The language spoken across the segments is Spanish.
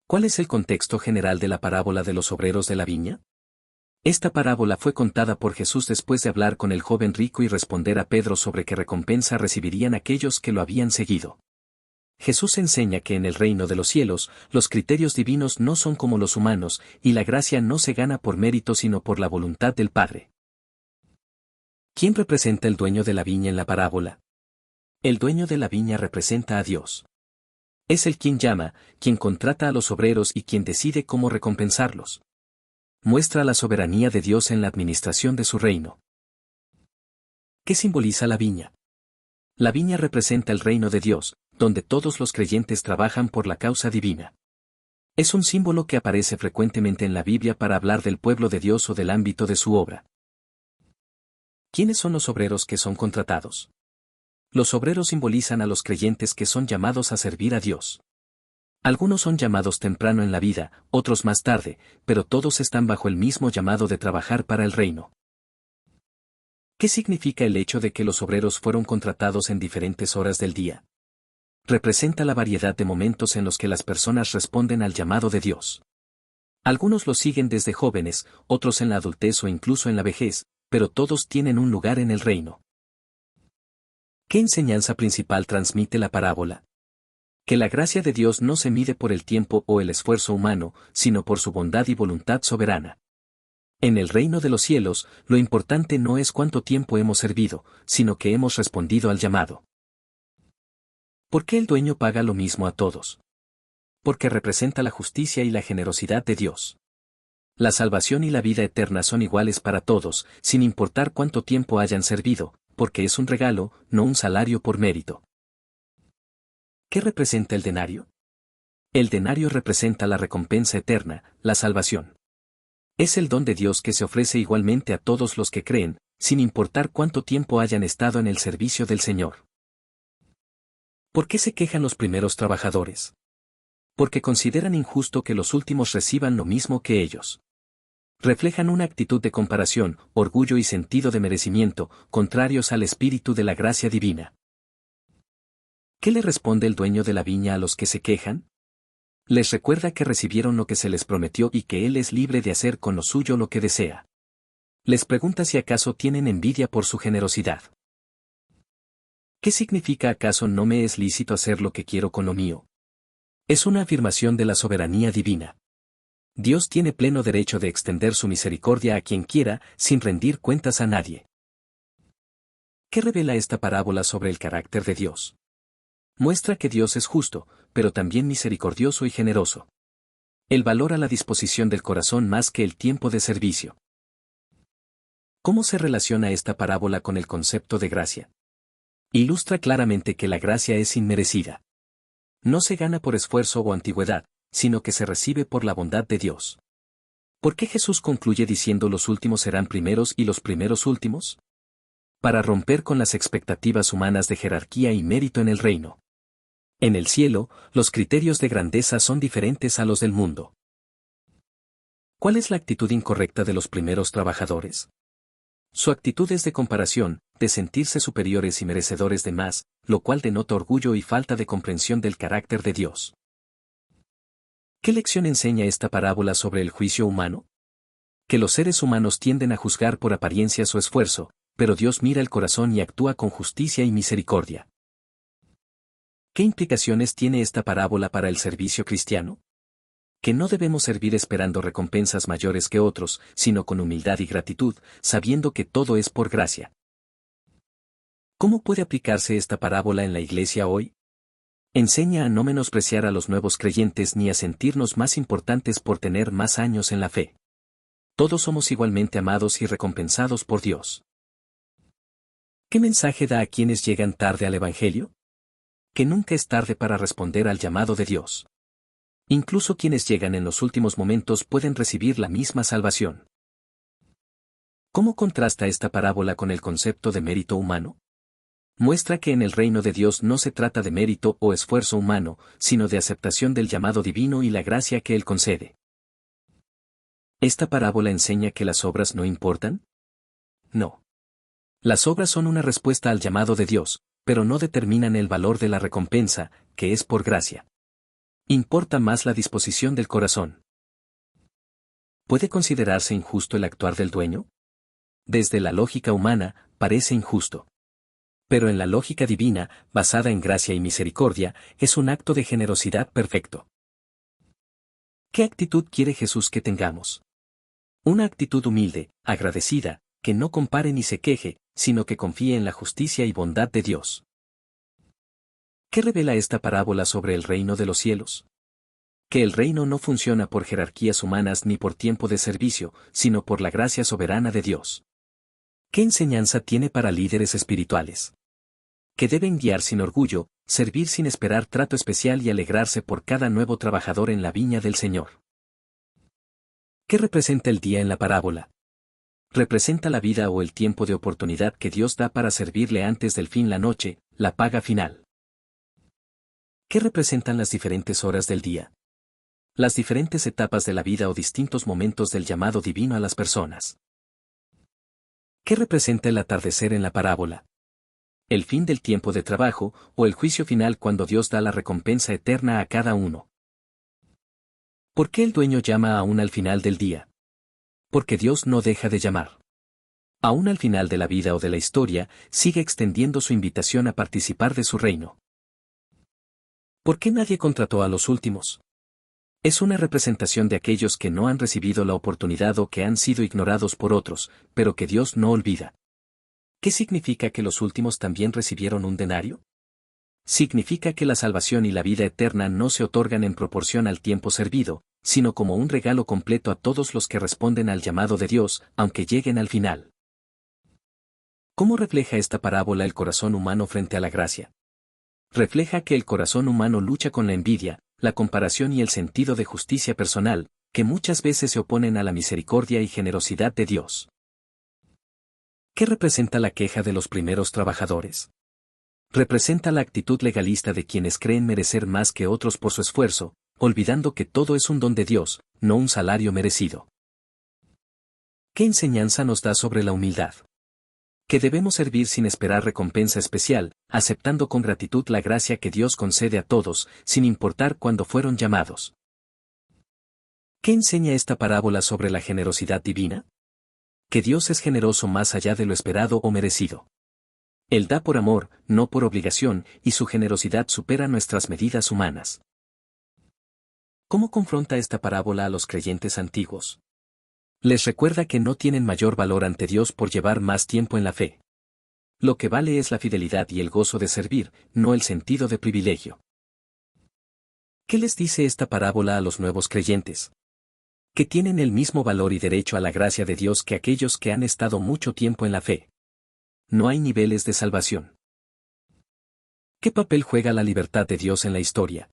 ¿Cuál es el contexto general de la parábola de los obreros de la viña? Esta parábola fue contada por Jesús después de hablar con el joven rico y responder a Pedro sobre qué recompensa recibirían aquellos que lo habían seguido. Jesús enseña que en el reino de los cielos, los criterios divinos no son como los humanos, y la gracia no se gana por mérito sino por la voluntad del Padre. ¿Quién representa el dueño de la viña en la parábola? El dueño de la viña representa a Dios. Es el quien llama, quien contrata a los obreros y quien decide cómo recompensarlos. Muestra la soberanía de Dios en la administración de su reino. ¿Qué simboliza la viña? La viña representa el reino de Dios, donde todos los creyentes trabajan por la causa divina. Es un símbolo que aparece frecuentemente en la Biblia para hablar del pueblo de Dios o del ámbito de su obra. ¿Quiénes son los obreros que son contratados? Los obreros simbolizan a los creyentes que son llamados a servir a Dios. Algunos son llamados temprano en la vida, otros más tarde, pero todos están bajo el mismo llamado de trabajar para el reino. ¿Qué significa el hecho de que los obreros fueron contratados en diferentes horas del día? Representa la variedad de momentos en los que las personas responden al llamado de Dios. Algunos lo siguen desde jóvenes, otros en la adultez o incluso en la vejez, pero todos tienen un lugar en el reino. ¿Qué enseñanza principal transmite la parábola? Que la gracia de Dios no se mide por el tiempo o el esfuerzo humano, sino por su bondad y voluntad soberana. En el reino de los cielos, lo importante no es cuánto tiempo hemos servido, sino que hemos respondido al llamado. ¿Por qué el dueño paga lo mismo a todos? Porque representa la justicia y la generosidad de Dios. La salvación y la vida eterna son iguales para todos, sin importar cuánto tiempo hayan servido, porque es un regalo, no un salario por mérito. ¿Qué representa el denario? El denario representa la recompensa eterna, la salvación. Es el don de Dios que se ofrece igualmente a todos los que creen, sin importar cuánto tiempo hayan estado en el servicio del Señor. ¿Por qué se quejan los primeros trabajadores? Porque consideran injusto que los últimos reciban lo mismo que ellos. Reflejan una actitud de comparación, orgullo y sentido de merecimiento, contrarios al espíritu de la gracia divina. ¿Qué le responde el dueño de la viña a los que se quejan? Les recuerda que recibieron lo que se les prometió y que Él es libre de hacer con lo suyo lo que desea. Les pregunta si acaso tienen envidia por su generosidad. ¿Qué significa acaso no me es lícito hacer lo que quiero con lo mío? Es una afirmación de la soberanía divina. Dios tiene pleno derecho de extender su misericordia a quien quiera, sin rendir cuentas a nadie. ¿Qué revela esta parábola sobre el carácter de Dios? Muestra que Dios es justo, pero también misericordioso y generoso. Él valora la disposición del corazón más que el tiempo de servicio. ¿Cómo se relaciona esta parábola con el concepto de gracia? Ilustra claramente que la gracia es inmerecida. No se gana por esfuerzo o antigüedad, sino que se recibe por la bondad de Dios. ¿Por qué Jesús concluye diciendo los últimos serán primeros y los primeros últimos? Para romper con las expectativas humanas de jerarquía y mérito en el reino. En el cielo, los criterios de grandeza son diferentes a los del mundo. ¿Cuál es la actitud incorrecta de los primeros trabajadores? Su actitud es de comparación, de sentirse superiores y merecedores de más, lo cual denota orgullo y falta de comprensión del carácter de Dios. ¿Qué lección enseña esta parábola sobre el juicio humano? Que los seres humanos tienden a juzgar por apariencias o esfuerzo, pero Dios mira el corazón y actúa con justicia y misericordia. ¿Qué implicaciones tiene esta parábola para el servicio cristiano? Que no debemos servir esperando recompensas mayores que otros, sino con humildad y gratitud, sabiendo que todo es por gracia. ¿Cómo puede aplicarse esta parábola en la iglesia hoy? Enseña a no menospreciar a los nuevos creyentes ni a sentirnos más importantes por tener más años en la fe. Todos somos igualmente amados y recompensados por Dios. ¿Qué mensaje da a quienes llegan tarde al Evangelio? Que nunca es tarde para responder al llamado de Dios. Incluso quienes llegan en los últimos momentos pueden recibir la misma salvación. ¿Cómo contrasta esta parábola con el concepto de mérito humano? Muestra que en el reino de Dios no se trata de mérito o esfuerzo humano, sino de aceptación del llamado divino y la gracia que Él concede. ¿Esta parábola enseña que las obras no importan? No. Las obras son una respuesta al llamado de Dios, pero no determinan el valor de la recompensa, que es por gracia. Importa más la disposición del corazón. ¿Puede considerarse injusto el actuar del dueño? Desde la lógica humana, parece injusto. Pero en la lógica divina, basada en gracia y misericordia, es un acto de generosidad perfecto. ¿Qué actitud quiere Jesús que tengamos? Una actitud humilde, agradecida, que no compare ni se queje, sino que confíe en la justicia y bondad de Dios. ¿Qué revela esta parábola sobre el reino de los cielos? Que el reino no funciona por jerarquías humanas ni por tiempo de servicio, sino por la gracia soberana de Dios. ¿Qué enseñanza tiene para líderes espirituales? Que deben guiar sin orgullo, servir sin esperar trato especial y alegrarse por cada nuevo trabajador en la viña del Señor. ¿Qué representa el día en la parábola? Representa la vida o el tiempo de oportunidad que Dios da para servirle antes del fin, la noche, la paga final. ¿Qué representan las diferentes horas del día? Las diferentes etapas de la vida o distintos momentos del llamado divino a las personas. ¿Qué representa el atardecer en la parábola? El fin del tiempo de trabajo, o el juicio final cuando Dios da la recompensa eterna a cada uno. ¿Por qué el dueño llama aún al final del día? Porque Dios no deja de llamar. Aún al final de la vida o de la historia, sigue extendiendo su invitación a participar de su reino. ¿Por qué nadie contrató a los últimos? Es una representación de aquellos que no han recibido la oportunidad o que han sido ignorados por otros, pero que Dios no olvida. ¿Qué significa que los últimos también recibieron un denario? Significa que la salvación y la vida eterna no se otorgan en proporción al tiempo servido, sino como un regalo completo a todos los que responden al llamado de Dios, aunque lleguen al final. ¿Cómo refleja esta parábola el corazón humano frente a la gracia? Refleja que el corazón humano lucha con la envidia, la comparación y el sentido de justicia personal, que muchas veces se oponen a la misericordia y generosidad de Dios. ¿Qué representa la queja de los primeros trabajadores? Representa la actitud legalista de quienes creen merecer más que otros por su esfuerzo, olvidando que todo es un don de Dios, no un salario merecido. ¿Qué enseñanza nos da sobre la humildad? Que debemos servir sin esperar recompensa especial, aceptando con gratitud la gracia que Dios concede a todos, sin importar cuándo fueron llamados. ¿Qué enseña esta parábola sobre la generosidad divina? Que Dios es generoso más allá de lo esperado o merecido. Él da por amor, no por obligación, y su generosidad supera nuestras medidas humanas. ¿Cómo confronta esta parábola a los creyentes antiguos? Les recuerda que no tienen mayor valor ante Dios por llevar más tiempo en la fe. Lo que vale es la fidelidad y el gozo de servir, no el sentido de privilegio. ¿Qué les dice esta parábola a los nuevos creyentes? Que tienen el mismo valor y derecho a la gracia de Dios que aquellos que han estado mucho tiempo en la fe. No hay niveles de salvación. ¿Qué papel juega la libertad de Dios en la historia?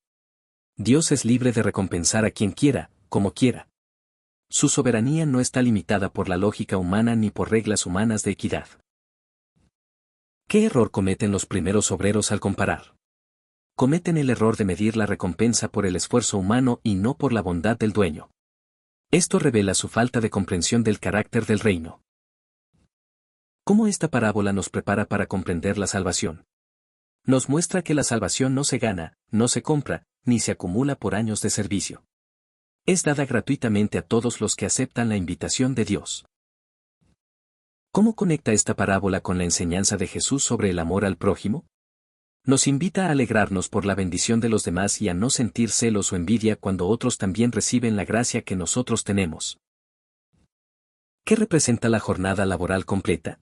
Dios es libre de recompensar a quien quiera, como quiera. Su soberanía no está limitada por la lógica humana ni por reglas humanas de equidad. ¿Qué error cometen los primeros obreros al comparar? Cometen el error de medir la recompensa por el esfuerzo humano y no por la bondad del dueño. Esto revela su falta de comprensión del carácter del reino. ¿Cómo esta parábola nos prepara para comprender la salvación? Nos muestra que la salvación no se gana, no se compra, ni se acumula por años de servicio. Es dada gratuitamente a todos los que aceptan la invitación de Dios. ¿Cómo conecta esta parábola con la enseñanza de Jesús sobre el amor al prójimo? Nos invita a alegrarnos por la bendición de los demás y a no sentir celos o envidia cuando otros también reciben la gracia que nosotros tenemos. ¿Qué representa la jornada laboral completa?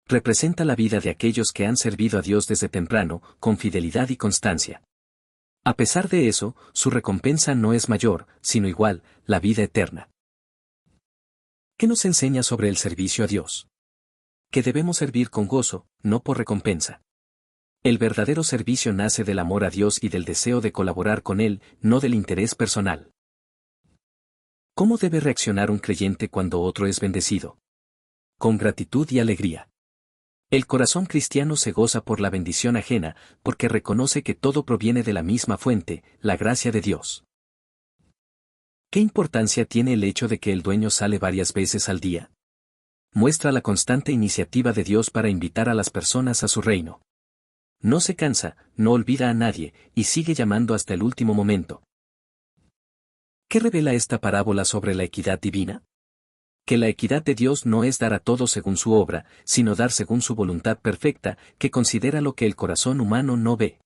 Representa la vida de aquellos que han servido a Dios desde temprano, con fidelidad y constancia. A pesar de eso, su recompensa no es mayor, sino igual, la vida eterna. ¿Qué nos enseña sobre el servicio a Dios? Que debemos servir con gozo, no por recompensa. El verdadero servicio nace del amor a Dios y del deseo de colaborar con Él, no del interés personal. ¿Cómo debe reaccionar un creyente cuando otro es bendecido? Con gratitud y alegría. El corazón cristiano se goza por la bendición ajena, porque reconoce que todo proviene de la misma fuente, la gracia de Dios. ¿Qué importancia tiene el hecho de que el dueño sale varias veces al día? Muestra la constante iniciativa de Dios para invitar a las personas a su reino. No se cansa, no olvida a nadie, y sigue llamando hasta el último momento, ¿Qué revela esta parábola sobre la equidad divina? Que la equidad de Dios no es dar a todos según su obra, sino dar según su voluntad perfecta, que considera lo que el corazón humano no ve.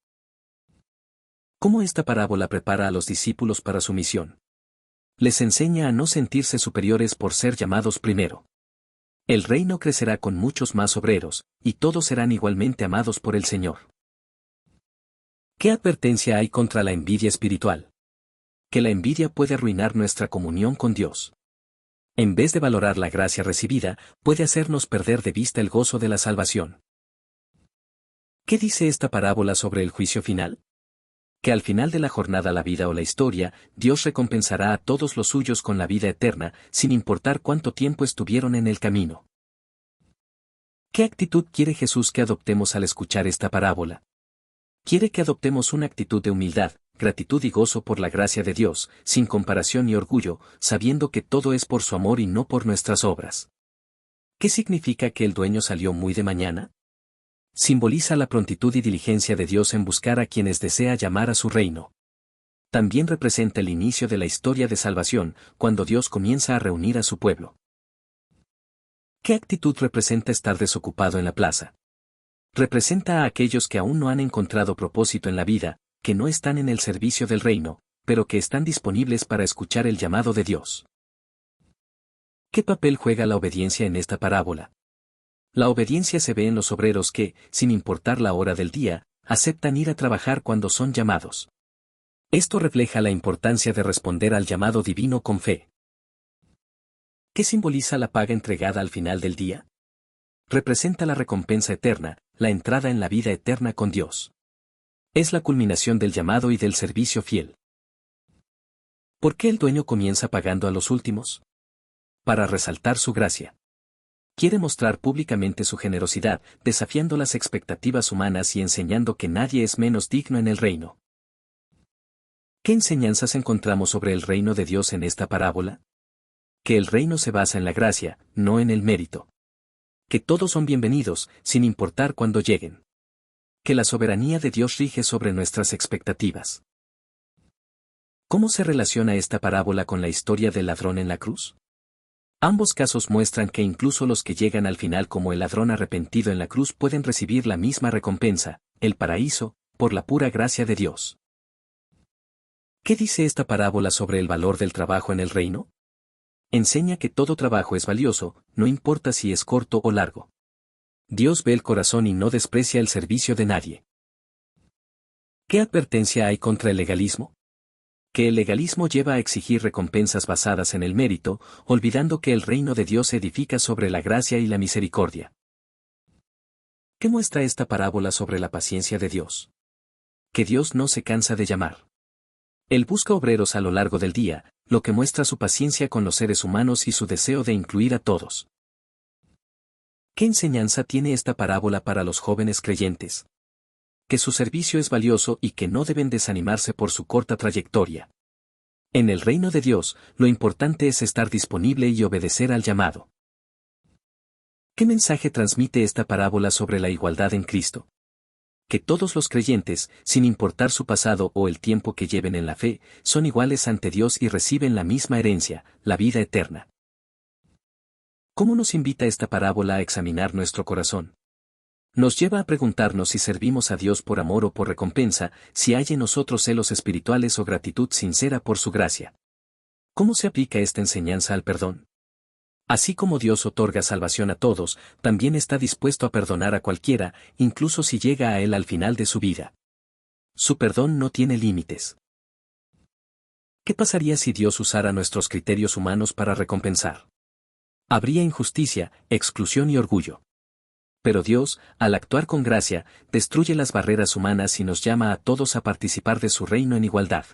¿Cómo esta parábola prepara a los discípulos para su misión? Les enseña a no sentirse superiores por ser llamados primero. El reino crecerá con muchos más obreros, y todos serán igualmente amados por el Señor. ¿Qué advertencia hay contra la envidia espiritual? Que la envidia puede arruinar nuestra comunión con Dios. En vez de valorar la gracia recibida, puede hacernos perder de vista el gozo de la salvación. ¿Qué dice esta parábola sobre el juicio final? Que al final de la jornada, la vida o la historia, Dios recompensará a todos los suyos con la vida eterna, sin importar cuánto tiempo estuvieron en el camino. ¿Qué actitud quiere Jesús que adoptemos al escuchar esta parábola? Quiere que adoptemos una actitud de humildad, gratitud y gozo por la gracia de Dios, sin comparación ni orgullo, sabiendo que todo es por su amor y no por nuestras obras. ¿Qué significa que el dueño salió muy de mañana? Simboliza la prontitud y diligencia de Dios en buscar a quienes desea llamar a su reino. También representa el inicio de la historia de salvación, cuando Dios comienza a reunir a su pueblo. ¿Qué actitud representa estar desocupado en la plaza? Representa a aquellos que aún no han encontrado propósito en la vida, que no están en el servicio del reino, pero que están disponibles para escuchar el llamado de Dios. ¿Qué papel juega la obediencia en esta parábola? La obediencia se ve en los obreros que, sin importar la hora del día, aceptan ir a trabajar cuando son llamados. Esto refleja la importancia de responder al llamado divino con fe. ¿Qué simboliza la paga entregada al final del día? Representa la recompensa eterna, la entrada en la vida eterna con Dios. Es la culminación del llamado y del servicio fiel. ¿Por qué el dueño comienza pagando a los últimos? Para resaltar su gracia. Quiere mostrar públicamente su generosidad, desafiando las expectativas humanas y enseñando que nadie es menos digno en el reino. ¿Qué enseñanzas encontramos sobre el reino de Dios en esta parábola? Que el reino se basa en la gracia, no en el mérito. Que todos son bienvenidos, sin importar cuándo lleguen. Que la soberanía de Dios rige sobre nuestras expectativas. ¿Cómo se relaciona esta parábola con la historia del ladrón en la cruz? Ambos casos muestran que incluso los que llegan al final como el ladrón arrepentido en la cruz pueden recibir la misma recompensa, el paraíso, por la pura gracia de Dios. ¿Qué dice esta parábola sobre el valor del trabajo en el reino? Enseña que todo trabajo es valioso, no importa si es corto o largo. Dios ve el corazón y no desprecia el servicio de nadie. ¿Qué advertencia hay contra el legalismo? Que el legalismo lleva a exigir recompensas basadas en el mérito, olvidando que el reino de Dios se edifica sobre la gracia y la misericordia. ¿Qué muestra esta parábola sobre la paciencia de Dios? Que Dios no se cansa de llamar. Él busca obreros a lo largo del día, lo que muestra su paciencia con los seres humanos y su deseo de incluir a todos. ¿Qué enseñanza tiene esta parábola para los jóvenes creyentes? Que su servicio es valioso y que no deben desanimarse por su corta trayectoria. En el reino de Dios, lo importante es estar disponible y obedecer al llamado. ¿Qué mensaje transmite esta parábola sobre la igualdad en Cristo? Que todos los creyentes, sin importar su pasado o el tiempo que lleven en la fe, son iguales ante Dios y reciben la misma herencia, la vida eterna. ¿Cómo nos invita esta parábola a examinar nuestro corazón? Nos lleva a preguntarnos si servimos a Dios por amor o por recompensa, si hay en nosotros celos espirituales o gratitud sincera por su gracia. ¿Cómo se aplica esta enseñanza al perdón? Así como Dios otorga salvación a todos, también está dispuesto a perdonar a cualquiera, incluso si llega a Él al final de su vida. Su perdón no tiene límites. ¿Qué pasaría si Dios usara nuestros criterios humanos para recompensar? Habría injusticia, exclusión y orgullo. Pero Dios, al actuar con gracia, destruye las barreras humanas y nos llama a todos a participar de su reino en igualdad.